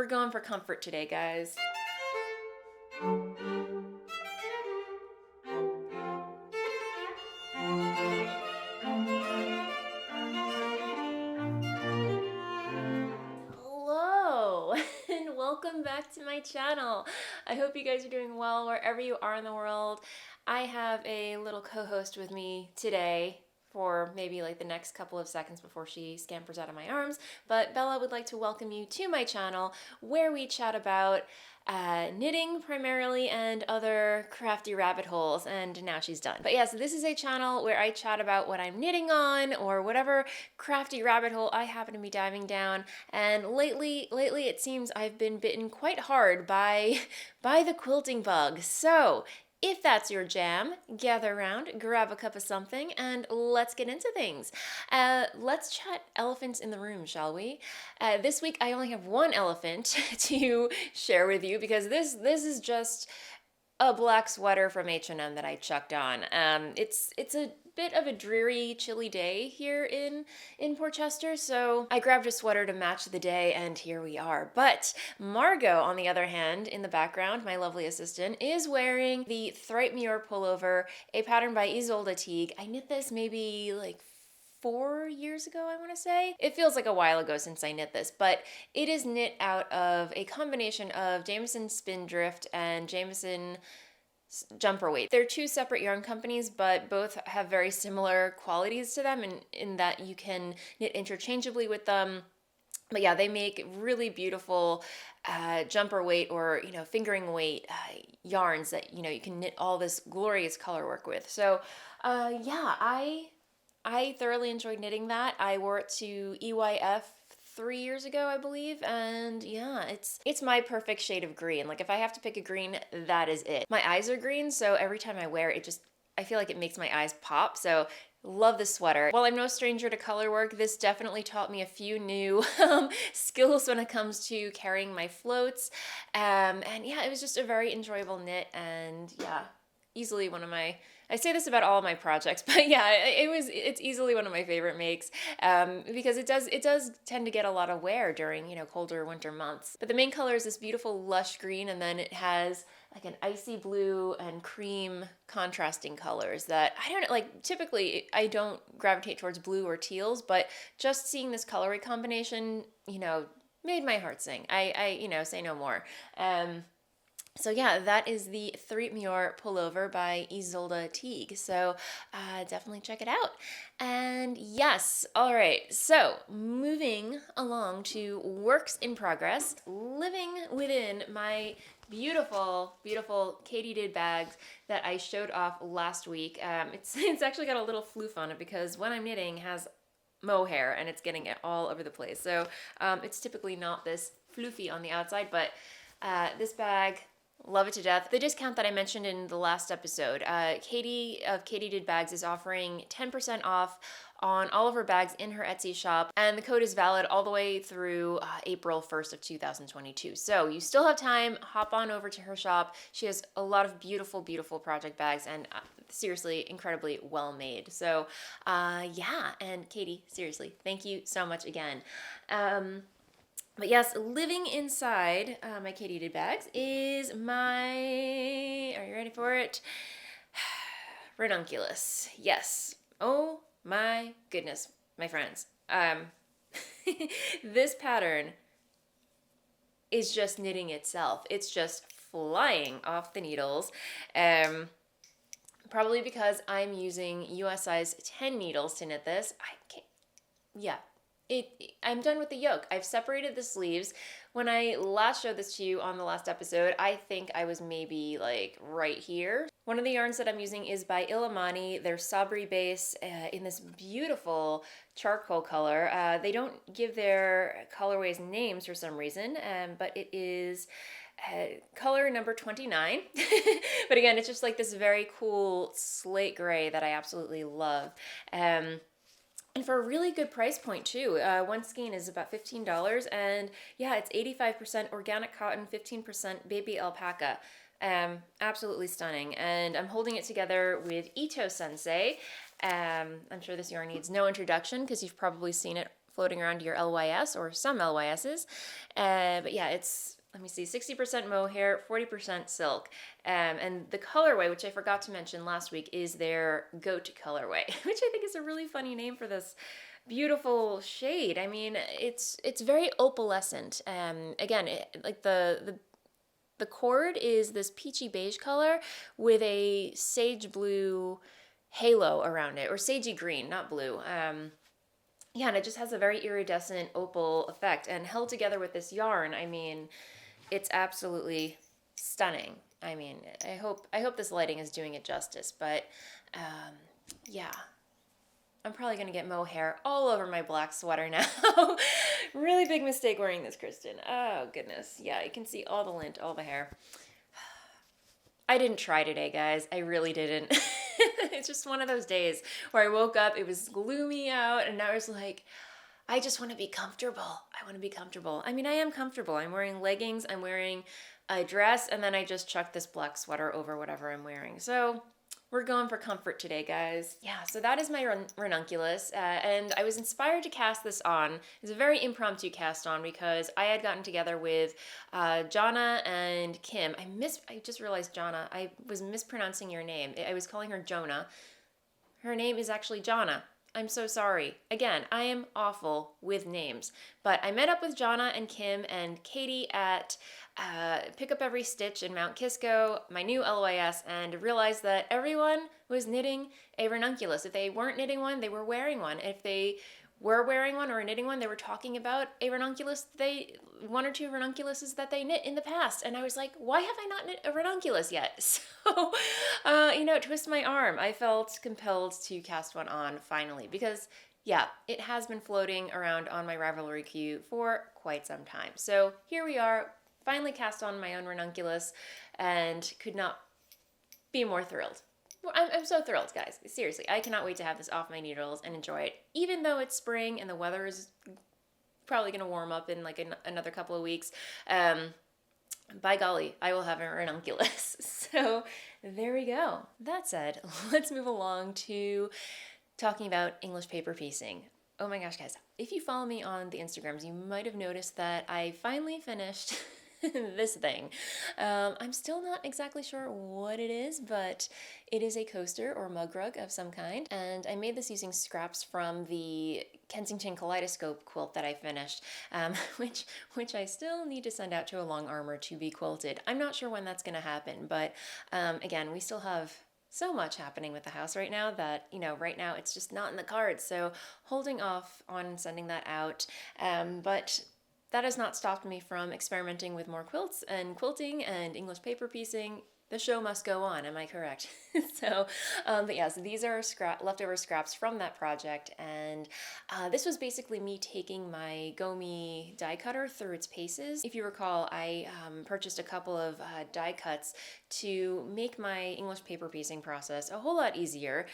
We're going for comfort today, guys. Hello and welcome back to my channel. I hope you guys are doing well wherever you are in the world. I have a little co-host with me today for maybe like the next couple of seconds before she scampers out of my arms, but Bella would like to welcome you to my channel where we chat about knitting primarily and other crafty rabbit holes, and now she's done. But yeah, so this is a channel where I chat about what I'm knitting on or whatever crafty rabbit hole I happen to be diving down, and lately it seems I've been bitten quite hard by the quilting bug. So if that's your jam, gather around, grab a cup of something, and let's get into things. Let's chat elephants in the room, shall we? This week I only have one elephant to share with you because this is just a black sweater from H&M that I chucked on. It's a bit of a dreary, chilly day here in Portchester, so I grabbed a sweater to match the day, and here we are. But Margot, on the other hand, in the background, my lovely assistant, is wearing the Thru pullover, a pattern by Isolde Teague. I knit this maybe like 4 years ago, I want to say. It feels like a while ago since I knit this, but it is knit out of a combination of Jameson Spindrift and Jameson Jumper Weight. They're two separate yarn companies, but both have very similar qualities to them in that you can knit interchangeably with them. But yeah, they make really beautiful jumper weight or, fingering weight yarns that, you can knit all this glorious color work with. So yeah, I thoroughly enjoyed knitting that. I wore it to EYF 3 years ago, I believe, and yeah, it's my perfect shade of green. Like if I have to pick a green, that is it. My eyes are green, so every time I wear it, I feel like it makes my eyes pop. So love this sweater. While I'm no stranger to color work, this definitely taught me a few new skills when it comes to carrying my floats. And yeah, it was just a very enjoyable knit, and yeah, easily one of my, I say this about all of my projects, but yeah, it's easily one of my favorite makes because it does tend to get a lot of wear during, colder winter months. But the main color is this beautiful lush green, and then it has like an icy blue and cream contrasting colors that I don't know, like typically I don't gravitate towards blue or teals, but just seeing this colorway combination, made my heart sing. I say no more. So yeah, that is the Thru pullover by Isolde Teague. So definitely check it out. And yes, all right. So moving along to works in progress, living within my beautiful, beautiful Katy Did Bags that I showed off last week. It's actually got a little floof on it because when I'm knitting, it has mohair and it's getting it all over the place. So it's typically not this floofy on the outside, but this bag, love it to death. The discount that I mentioned in the last episode, Katy of Katy Did Bags is offering 10% off on all of her bags in her Etsy shop, and the code is valid all the way through April 1st of 2022. So you still have time, hop on over to her shop. She has a lot of beautiful, beautiful project bags, and seriously, incredibly well made. So yeah, and Katy, seriously, thank you so much again. But yes, living inside my Katy Did Bags is my, are you ready for it? Ranunculus. Yes. Oh my goodness, my friends. This pattern is just knitting itself. It's just flying off the needles. Probably because I'm using US size 10 needles to knit this. I'm done with the yoke. I've separated the sleeves. When I last showed this to you on the last episode, I think I was maybe like right here. One of the yarns that I'm using is by Illimani. They're Sabri base in this beautiful charcoal color. They don't give their colorways names for some reason, but it is color number 29. But again, it's just like this very cool slate gray that I absolutely love. And for a really good price point too. One skein is about $15, and yeah, it's 85% organic cotton, 15% baby alpaca. Absolutely stunning. And I'm holding it together with Ito Sensei. I'm sure this yarn needs no introduction because you've probably seen it floating around your LYS or some LYSs. But yeah, it's, let me see, 60% mohair, 40% silk. And the colorway, which I forgot to mention last week, is their goat colorway, which I think is a really funny name for this beautiful shade. I mean, it's very opalescent. Again, like the cord is this peachy beige color with a sage blue halo around it, or sagey green, not blue. Yeah, and it just has a very iridescent opal effect, and held together with this yarn, I mean, it's absolutely stunning. I mean, I hope this lighting is doing it justice, but yeah. I'm probably gonna get mohair all over my black sweater now. Really big mistake wearing this, Kristen. Oh goodness. Yeah, you can see all the lint, all the hair. I didn't try today, guys. I really didn't. It's just one of those days where I woke up, it was gloomy out, and I was like, I just want to be comfortable. I want to be comfortable. I mean, I am comfortable. I'm wearing leggings, I'm wearing a dress, and then I just chucked this black sweater over whatever I'm wearing. So we're going for comfort today, guys. Yeah, so that is my ranunculus, and I was inspired to cast this on. It's a very impromptu cast on because I had gotten together with Jonna and Kim. I just realized Jonna. I was mispronouncing your name. I was calling her Jonah. Her name is actually Jonna. I'm so sorry. Again, I am awful with names. But I met up with Jonna and Kim and Katy at Pick Up Every Stitch in Mount Kisco, my new LYS, and realized that everyone was knitting a ranunculus. If they weren't knitting one, they were wearing one. If they were wearing one or knitting one, they were talking about a ranunculus, one or two ranunculuses that they knit in the past. And I was like, why have I not knit a ranunculus yet? So, twist my arm. I felt compelled to cast one on finally because, yeah, it has been floating around on my Ravelry queue for quite some time. So here we are, finally cast on my own ranunculus, and could not be more thrilled. I'm so thrilled, guys. Seriously, I cannot wait to have this off my needles and enjoy it. Even though it's spring and the weather is probably going to warm up in like another couple of weeks, by golly, I will have a ranunculus. So there we go. That said, let's move along to talking about English paper piecing. Oh my gosh, guys. If you follow me on the Instagrams, you might have noticed that I finally finished this thing. I'm still not exactly sure what it is, but it is a coaster or mug rug of some kind, and I made this using scraps from the Kensington Kaleidoscope quilt that I finished, which I still need to send out to a long armor to be quilted. I'm not sure when that's going to happen, but again, we still have so much happening with the house right now that, right now it's just not in the cards, so holding off on sending that out, but that has not stopped me from experimenting with more quilts and quilting and English paper piecing. The show must go on, am I correct? So these are leftover scraps from that project, and this was basically me taking my Gomi die cutter through its paces. If you recall, I purchased a couple of die cuts to make my English paper piecing process a whole lot easier,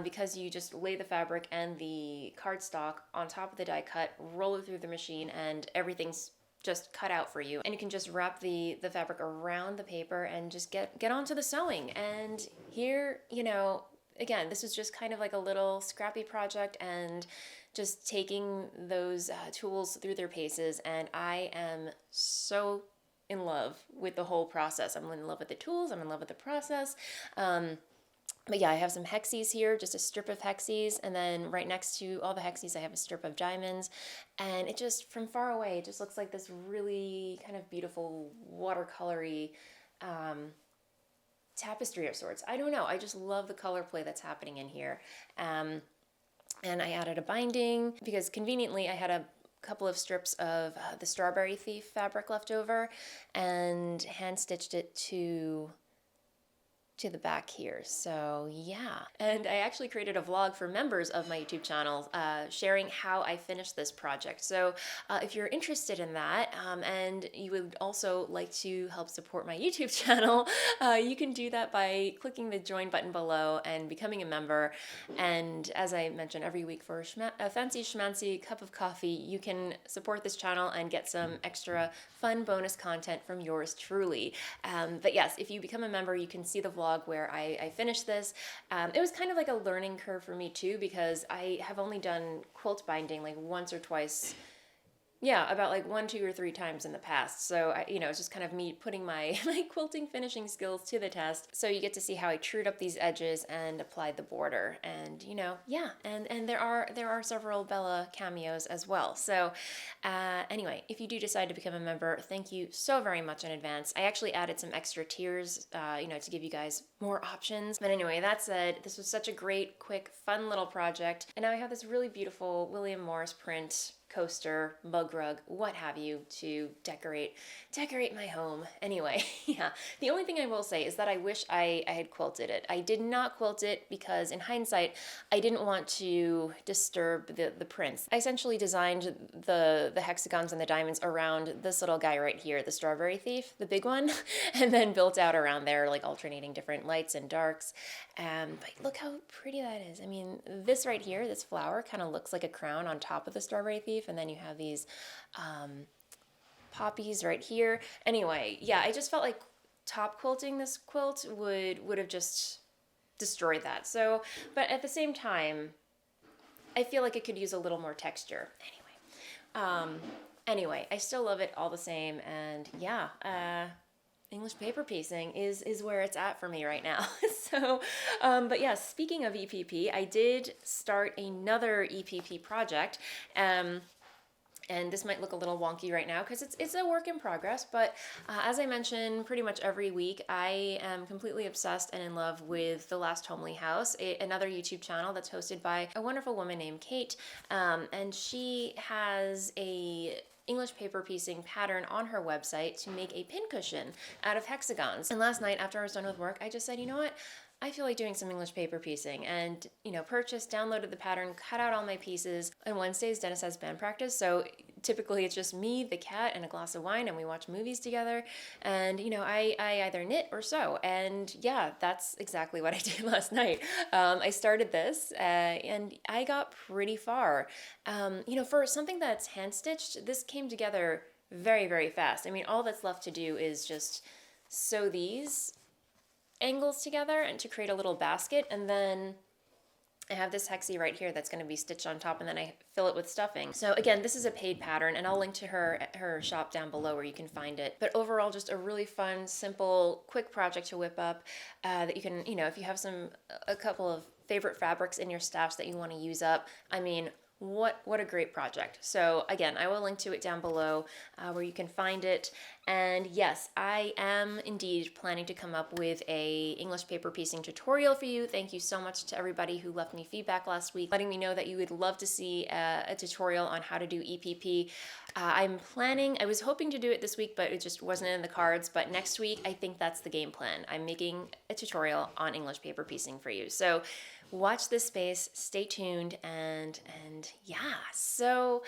because you just lay the fabric and the cardstock on top of the die cut, roll it through the machine, and everything's just cut out for you, and you can just wrap the fabric around the paper and just get onto the sewing. And here, again, this was just kind of like a little scrappy project, and just taking those tools through their paces, and I am so in love with the whole process. I'm in love with the tools, I'm in love with the process. But yeah, I have some Hexis here, just a strip of Hexis, and then right next to all the Hexis I have a strip of diamonds, and it just, from far away, it just looks like this really kind of beautiful watercolory tapestry of sorts. I don't know, I just love the color play that's happening in here. And I added a binding because conveniently I had a couple of strips of the Strawberry Thief fabric left over and hand stitched it to the back here. So yeah, and I actually created a vlog for members of my YouTube channel sharing how I finished this project. So if you're interested in that, and you would also like to help support my YouTube channel, you can do that by clicking the join button below and becoming a member. And as I mentioned, every week for a fancy schmancy cup of coffee, you can support this channel and get some extra fun bonus content from yours truly. But yes, if you become a member, you can see the vlog vlog where I finished this. It was kind of like a learning curve for me too, because I have only done quilt binding like once or twice. Yeah, about like 1, 2, or 3 times in the past. So, it's just kind of me putting my, my quilting finishing skills to the test. So you get to see how I trued up these edges and applied the border. And, yeah, and there are several Bella cameos as well. So anyway, if you do decide to become a member, thank you so very much in advance. I actually added some extra tiers, to give you guys more options. But anyway, that said, this was such a great, quick, fun little project. And now I have this really beautiful William Morris print coaster, mug rug, what have you, to decorate my home. Anyway, yeah. The only thing I will say is that I wish I had quilted it. I did not quilt it because in hindsight, I didn't want to disturb the prints. I essentially designed the hexagons and the diamonds around this little guy right here, the strawberry thief, the big one, and then built out around there, like alternating different lights and darks. But look how pretty that is. I mean, this right here, this flower kind of looks like a crown on top of the strawberry thief, and then you have these poppies right here. Anyway, yeah, I just felt like top quilting this quilt would have just destroyed that. So, but at the same time, I feel like it could use a little more texture. Anyway, I still love it all the same, and yeah, English paper piecing is where it's at for me right now. So, but yeah, speaking of EPP, I did start another EPP project. And this might look a little wonky right now because it's a work in progress, but as I mention pretty much every week, I am completely obsessed and in love with The Last Homely House, another YouTube channel that's hosted by a wonderful woman named Kate, and she has a English paper piecing pattern on her website to make a pincushion out of hexagons. And last night, after I was done with work, I just said, you know what? I feel like doing some English paper piecing, and purchased, downloaded the pattern, cut out all my pieces. And Wednesdays, Dennis has band practice, so typically it's just me, the cat, and a glass of wine, and we watch movies together. And I either knit or sew, and yeah, that's exactly what I did last night. I started this, and I got pretty far. For something that's hand stitched, this came together very, very fast. I mean, all that's left to do is just sew these angles together and to create a little basket, and then I have this hexie right here that's going to be stitched on top, and then I fill it with stuffing. So again, this is a paid pattern, and I'll link to her shop down below where you can find it. But overall, just a really fun, simple, quick project to whip up that you can, if you have a couple of favorite fabrics in your stash that you want to use up, I mean, what a great project. So again, I will link to it down below where you can find it. And yes, I am indeed planning to come up with a English paper piecing tutorial for you. Thank you so much to everybody who left me feedback last week, letting me know that you would love to see a tutorial on how to do EPP. I was hoping to do it this week, but it just wasn't in the cards. But next week, I think that's the game plan. I'm making a tutorial on English paper piecing for you. So watch this space, stay tuned, and yeah. So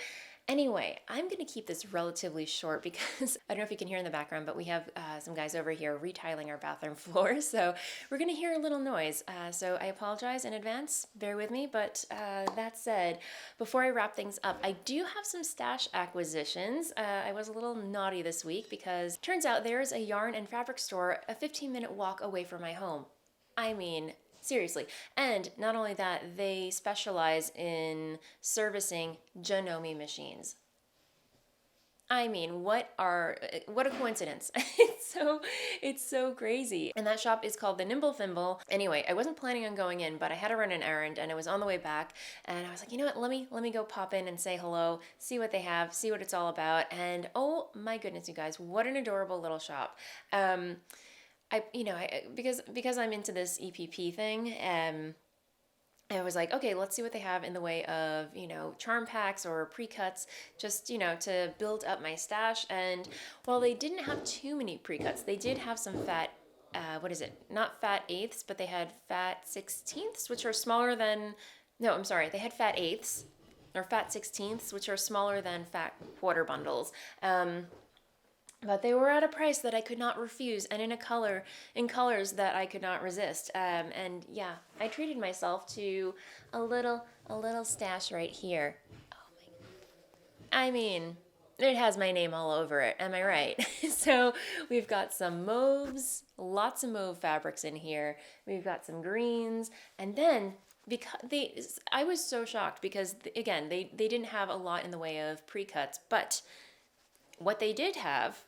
anyway, I'm going to keep this relatively short because I don't know if you can hear in the background, but we have some guys over here retiling our bathroom floor, so we're going to hear a little noise. So I apologize in advance, bear with me, but that said, before I wrap things up, I do have some stash acquisitions. I was a little naughty this week because turns out there's a yarn and fabric store a 15-minute walk away from my home. I mean, seriously. And not only that, they specialize in servicing Janome machines. I mean, what a coincidence. It's so crazy. And that shop is called the Nimble Thimble. Anyway, I wasn't planning on going in, but I had to run an errand and I was on the way back, and I was like, you know what, let me go pop in and say hello, see what they have, see what it's all about. And oh my goodness, you guys, what an adorable little shop. Because I'm into this EPP thing, I was like, okay, let's see what they have in the way of, charm packs or pre-cuts, just, to build up my stash. And while they didn't have too many pre-cuts, they did have some fat, not fat eighths, but they had fat 16ths, which are smaller than, they had fat eighths, or fat 16ths, which are smaller than fat quarter bundles. But they were at a price that I could not refuse, and in colors that I could not resist. And yeah, I treated myself to a little stash right here. Oh my! I mean, it has my name all over it. Am I right? So we've got some mauves, lots of mauve fabrics in here. We've got some greens, and then I was so shocked because again, they didn't have a lot in the way of pre-cuts, but what they did have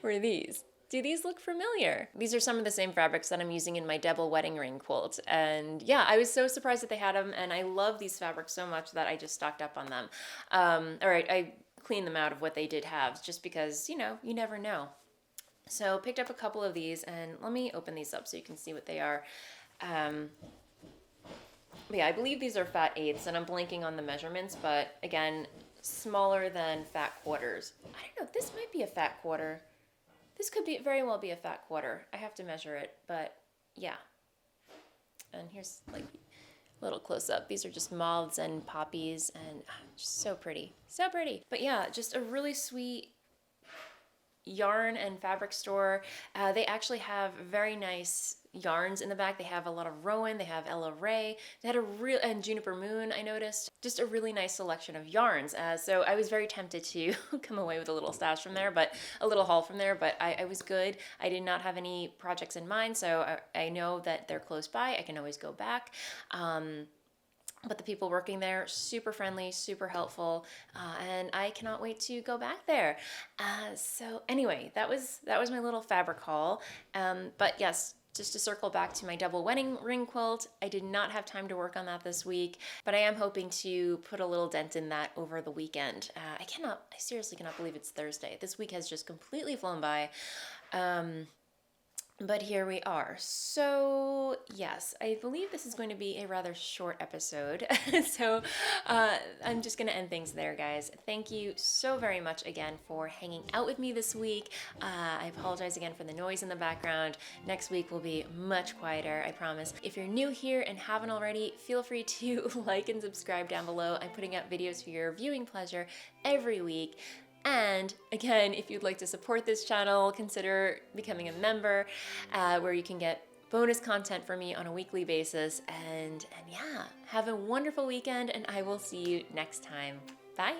were these. Do these look familiar? These are some of the same fabrics that I'm using in my double wedding ring quilt. And yeah, I was so surprised that they had them, and I love these fabrics so much that I just stocked up on them. All right, I cleaned them out of what they did have just because, you know, you never know. So picked up a couple of these, and let me open these up so you can see what they are. Yeah, I believe these are fat eighths, and I'm blanking on the measurements, but again, smaller than fat quarters. I don't know, this might be a fat quarter. This could very well be a fat quarter. I have to measure it, but yeah. And here's like a little close up. These are just moths and poppies, and just so pretty, so pretty. But yeah, just a really sweet yarn and fabric store. They actually have very nice yarns in the back. They have a lot of Rowan, they have Ella Ray, they had and Juniper Moon, I noticed. Just a really nice selection of yarns. So I was very tempted to come away with a little stash from there, but a little haul from there, but I was good. I did not have any projects in mind, so I know that they're close by. I can always go back. But the people working there, super friendly, super helpful, and I cannot wait to go back there. So anyway, that was my little fabric haul. But yes, just to circle back to my double wedding ring quilt, I did not have time to work on that this week, but I am hoping to put a little dent in that over the weekend. I seriously cannot believe it's Thursday. This week has just completely flown by. But here we are. So yes, I believe this is going to be a rather short episode. So I'm just going to end things there, guys. Thank you so very much again for hanging out with me this week. I apologize again for the noise in the background. Next week will be much quieter, I promise. If you're new here and haven't already, feel free to like and subscribe down below. I'm putting out videos for your viewing pleasure every week. And again, if you'd like to support this channel, consider becoming a member where you can get bonus content from me on a weekly basis. And yeah, have a wonderful weekend, and I will see you next time. Bye.